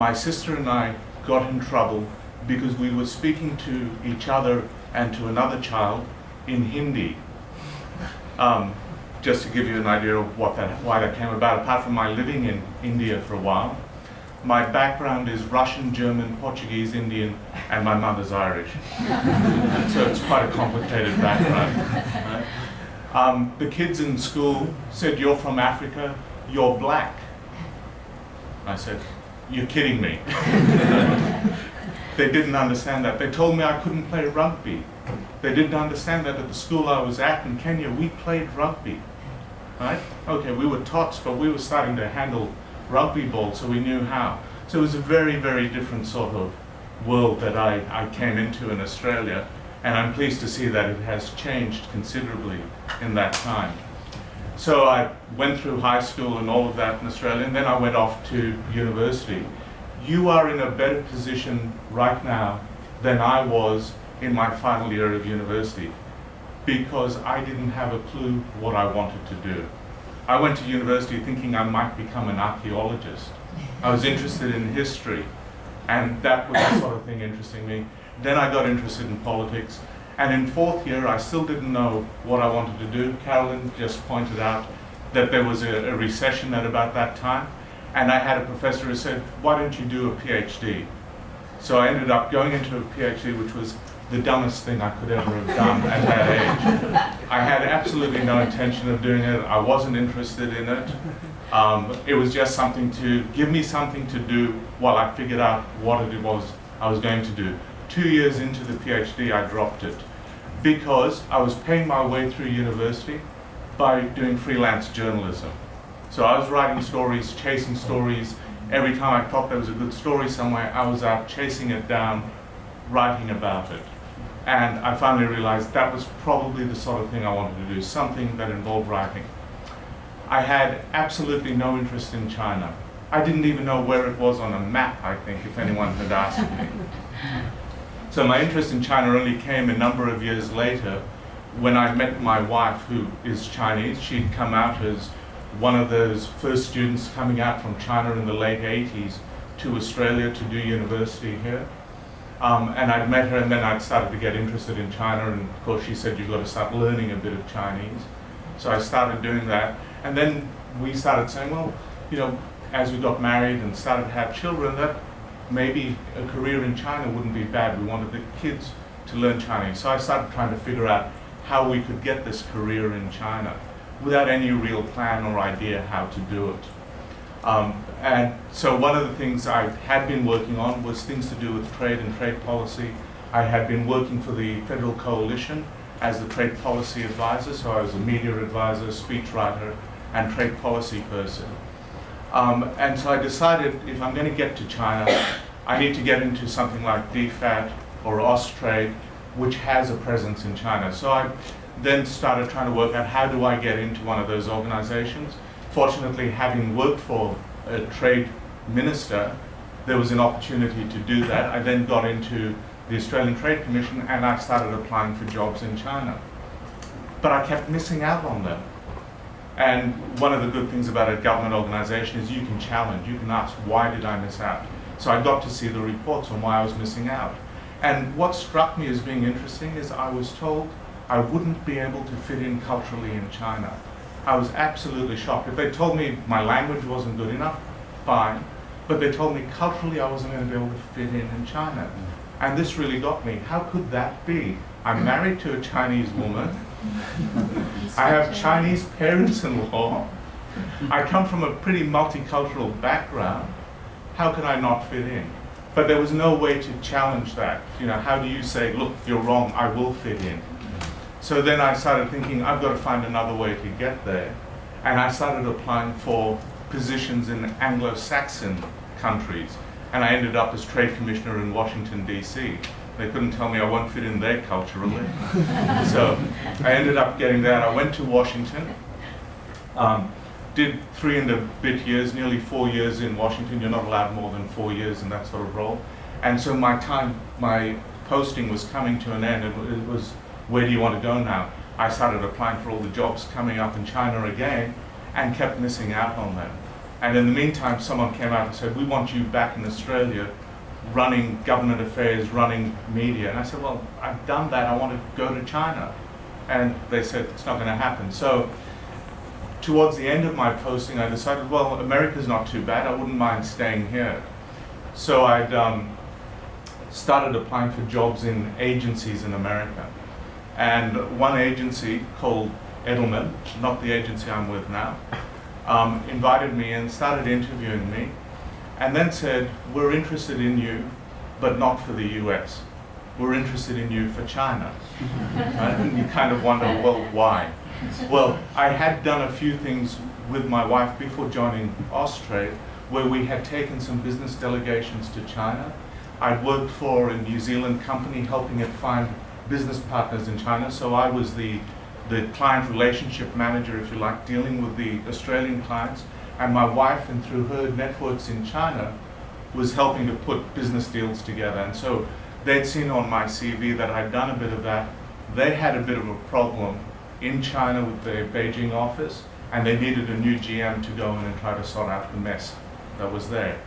My sister and I got in trouble because we were speaking to each other and to another child in Hindi. Just to give you an idea of why that came about, apart from my living in India for a while, my background is Russian, German, Portuguese, Indian, and my mother's Irish. So it's quite a complicated background. Right? The kids in school said, "You're from Africa, you're black." I said, "You're kidding me." They didn't understand that. They told me I couldn't play rugby. They didn't understand that at the school I was at in Kenya, we played rugby. Right? Okay, we were tots, but we were starting to handle rugby ball, so we knew how. So it was a very, very different sort of world that I came into in Australia, and I'm pleased to see that it has changed considerably in that time. So I went through high school and all of that in Australia, and then I went off to university. You are in a better position right now than I was in my final year of university, because I didn't have a clue what I wanted to do. I went to university thinking I might become an archaeologist. I was interested in history, and that was the sort of thing interesting me. Then I got interested in politics. And in fourth year, I still didn't know what I wanted to do. Carolyn just pointed out that there was a recession at about that time. And I had a professor who said, "Why don't you do a PhD?" So I ended up going into a PhD, which was the dumbest thing I could ever have done at that age. I had absolutely no intention of doing it. I wasn't interested in it. It was just something to give me something to do while I figured out what it was I was going to do. 2 years into the PhD, I dropped it because I was paying my way through university by doing freelance journalism. So I was writing stories, chasing stories. Every time I thought there was a good story somewhere, I was out chasing it down, writing about it. And I finally realized that was probably the sort of thing I wanted to do, something that involved writing. I had absolutely no interest in China. I didn't even know where it was on a map, I think, if anyone had asked me. So my interest in China only came a number of years later when I met my wife, who is Chinese. She'd come out as one of those first students coming out from China in the late 80s to Australia to do university here. And I'd met her, and then I'd started to get interested in China, and of course she said, "You've got to start learning a bit of Chinese." So I started doing that, and then we started saying, well, as we got married and started to have children, that maybe a career in China wouldn't be bad. We wanted the kids to learn Chinese. So I started trying to figure out how we could get this career in China without any real plan or idea how to do it. And so one of the things I had been working on was things to do with trade and trade policy. I had been working for the Federal Coalition as the trade policy advisor, so I was a media advisor, speechwriter, and trade policy person. And so I decided if I'm going to get to China, I need to get into something like DFAT or Austrade, which has a presence in China. So I then started trying to work out how do I get into one of those organizations. Fortunately, having worked for a trade minister, there was an opportunity to do that. I then got into the Australian Trade Commission and I started applying for jobs in China. But I kept missing out on them. And one of the good things about a government organization is you can challenge, you can ask, why did I miss out? So I got to see the reports on why I was missing out. And what struck me as being interesting is I was told I wouldn't be able to fit in culturally in China. I was absolutely shocked. If they told me my language wasn't good enough, fine. But they told me culturally I wasn't going to be able to fit in China. And this really got me. How could that be? I'm married to a Chinese woman. I have Chinese parents-in-law. I come from a pretty multicultural background. How can I not fit in? But there was no way to challenge that. How do you say, look, you're wrong, I will fit in? So then I started thinking, I've got to find another way to get there. And I started applying for positions in Anglo-Saxon countries. And I ended up as trade commissioner in Washington, D.C. They couldn't tell me I won't fit in there culturally. So I ended up getting that. I went to Washington, did 3 and a bit years, nearly 4 years in Washington. You're not allowed more than 4 years in that sort of role. And so my posting was coming to an end. It was, where do you want to go now? I started applying for all the jobs coming up in China again and kept missing out on them. And in the meantime, someone came out and said, we want you back in Australia running government affairs, running media. And I said, well, I've done that. I want to go to China. And they said, it's not going to happen. So towards the end of my posting, I decided, well, America's not too bad. I wouldn't mind staying here. So I'd started applying for jobs in agencies in America. And one agency called Edelman, not the agency I'm with now, invited me and started interviewing me, and then said, we're interested in you, but not for the US. We're interested in you for China. Right? And you kind of wonder, well, why? Well, I had done a few things with my wife before joining Austrade, where we had taken some business delegations to China. I'd worked for a New Zealand company helping it find business partners in China, so I was the client relationship manager, if you like, dealing with the Australian clients. And my wife, and through her networks in China, was helping to put business deals together. And so they'd seen on my CV that I'd done a bit of that. They had a bit of a problem in China with their Beijing office, and they needed a new GM to go in and try to sort out the mess that was there.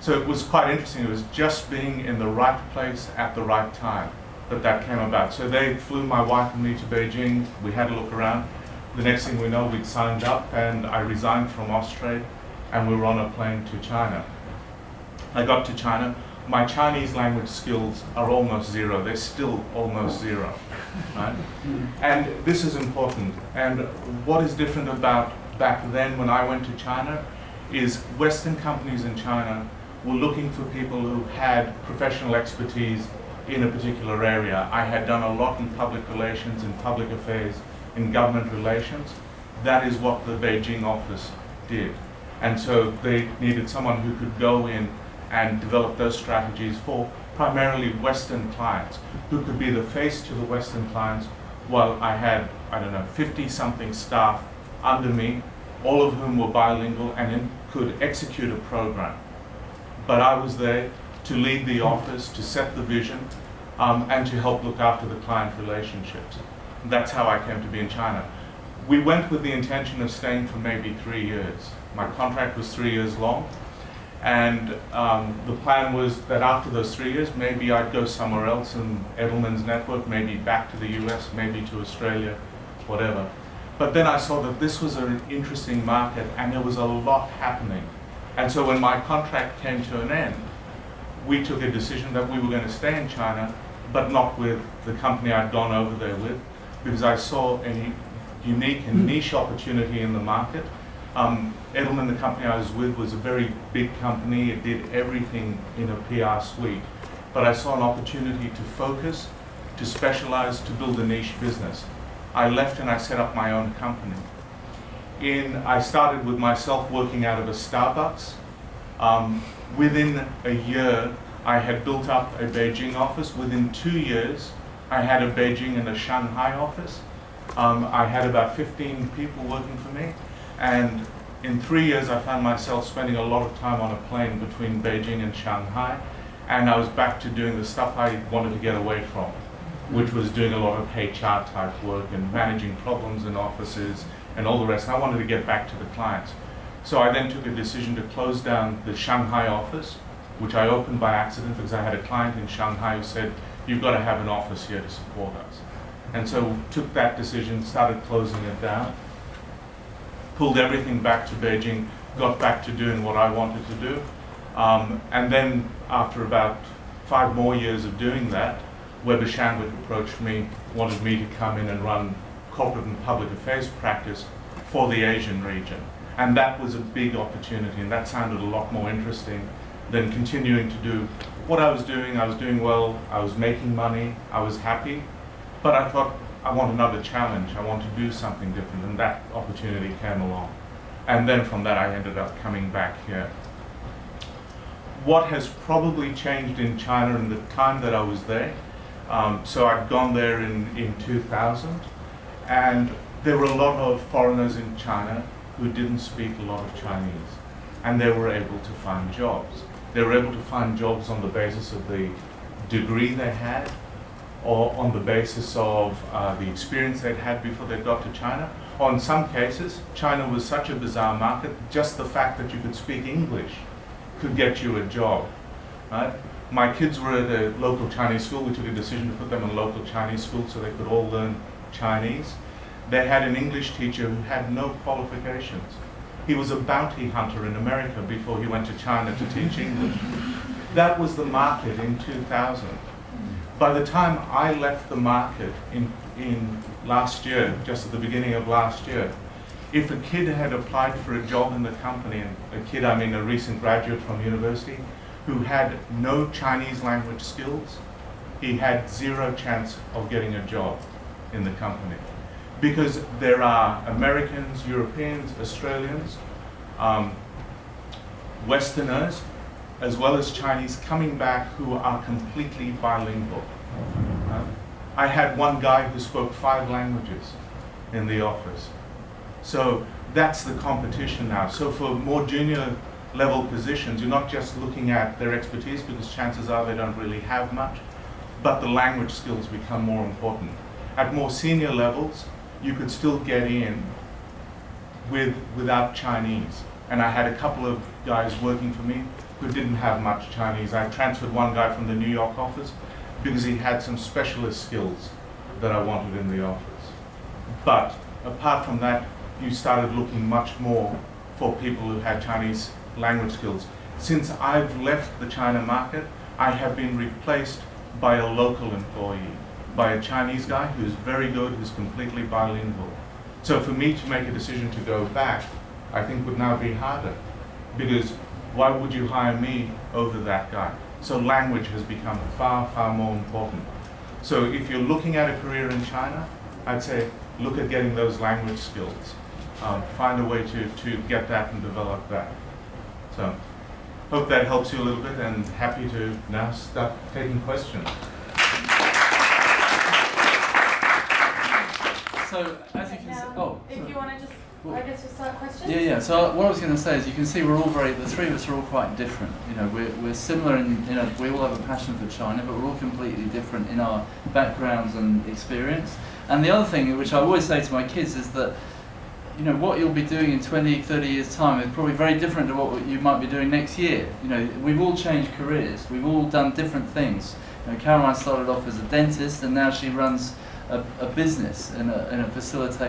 So it was quite interesting. It was just being in the right place at the right time that came about. So they flew my wife and me to Beijing. We had a look around. The next thing we know, we'd signed up, and I resigned from Austrade, and we were on a plane to China. I got to China. My Chinese language skills are almost zero. They're still almost zero, right? And this is important. And what is different about back then when I went to China is Western companies in China were looking for people who had professional expertise in a particular area. I had done a lot in public relations, in public affairs, in government relations. That is what the Beijing office did. And so they needed someone who could go in and develop those strategies for primarily Western clients, who could be the face to the Western clients, while I had, 50-something staff under me, all of whom were bilingual and could execute a program. But I was there to lead the office, to set the vision, and to help look after the client relationships. That's how I came to be in China. We went with the intention of staying for maybe 3 years. My contract was 3 years long, and the plan was that after those 3 years, maybe I'd go somewhere else in Edelman's network, maybe back to the US, maybe to Australia, whatever. But then I saw that this was an interesting market, and there was a lot happening. And so when my contract came to an end, we took a decision that we were going to stay in China, but not with the company I'd gone over there with, because I saw a unique and niche opportunity in the market. Edelman, the company I was with, was a very big company. It did everything in a PR suite. But I saw an opportunity to focus, to specialize, to build a niche business. I left and I set up my own company. I started with myself working out of a Starbucks. Within a year, I had built up a Beijing office. Within 2 years, I had a Beijing and a Shanghai office. I had about 15 people working for me. And in 3 years, I found myself spending a lot of time on a plane between Beijing and Shanghai. And I was back to doing the stuff I wanted to get away from, which was doing a lot of HR type work and managing problems in offices and all the rest. I wanted to get back to the clients. So I then took a decision to close down the Shanghai office, which I opened by accident because I had a client in Shanghai who said, you've got to have an office here to support us. And so took that decision, started closing it down, pulled everything back to Beijing, got back to doing what I wanted to do. And then after about 5 more years of doing that, Weber Shandwick approached me, wanted me to come in and run corporate and public affairs practice for the Asian region. And that was a big opportunity, and that sounded a lot more interesting than continuing to do what I was doing. I was doing well, I was making money, I was happy, but I thought, I want another challenge, I want to do something different, and that opportunity came along. And then from that, I ended up coming back here. What has probably changed in China in the time that I was there, so I'd gone there in 2000, and there were a lot of foreigners in China who didn't speak a lot of Chinese, and they were able to find jobs. They were able to find jobs on the basis of the degree they had, or on the basis of the experience they'd had before they got to China, On some cases, China was such a bizarre market, just the fact that you could speak English could get you a job, right? My kids were at a local Chinese school. We took a decision to put them in a local Chinese school so they could all learn Chinese. They had an English teacher who had no qualifications. He was a bounty hunter in America before he went to China to teach English. That was the market in 2000. By the time I left the market in last year, just at the beginning of last year, if a kid had applied for a job in the company, and a kid, I mean a recent graduate from university, who had no Chinese language skills, he had zero chance of getting a job in the company. Because there are Americans, Europeans, Australians, Westerners, as well as Chinese coming back who are completely bilingual. I had one guy who spoke 5 languages in the office. So that's the competition now. So for more junior level positions, you're not just looking at their expertise, because chances are they don't really have much, but the language skills become more important. At more senior levels, you could still get in without Chinese. And I had a couple of guys working for me who didn't have much Chinese. I transferred one guy from the New York office because he had some specialist skills that I wanted in the office. But apart from that, you started looking much more for people who had Chinese language skills. Since I've left the China market, I have been replaced by a local employee, by a Chinese guy who's very good, who's completely bilingual. So for me to make a decision to go back, I think would now be harder, because why would you hire me over that guy? So language has become far, far more important. So if you're looking at a career in China, I'd say look at getting those language skills. Find a way to get that and develop that. So hope that helps you a little bit, and happy to now start taking questions. So as you can see, if you want to just, I guess just start questions. Yeah. So what I was going to say is, you can see we're all the 3 of us are all quite different. You know, we're similar in, you know, we all have a passion for China, but we're all completely different in our backgrounds and experience. And the other thing, which I always say to my kids, is that, you know, what you'll be doing in 20, 30 years' time is probably very different to what you might be doing next year. You know, we've all changed careers. We've all done different things. You know, Caroline started off as a dentist, and now she runs a business and a facilitator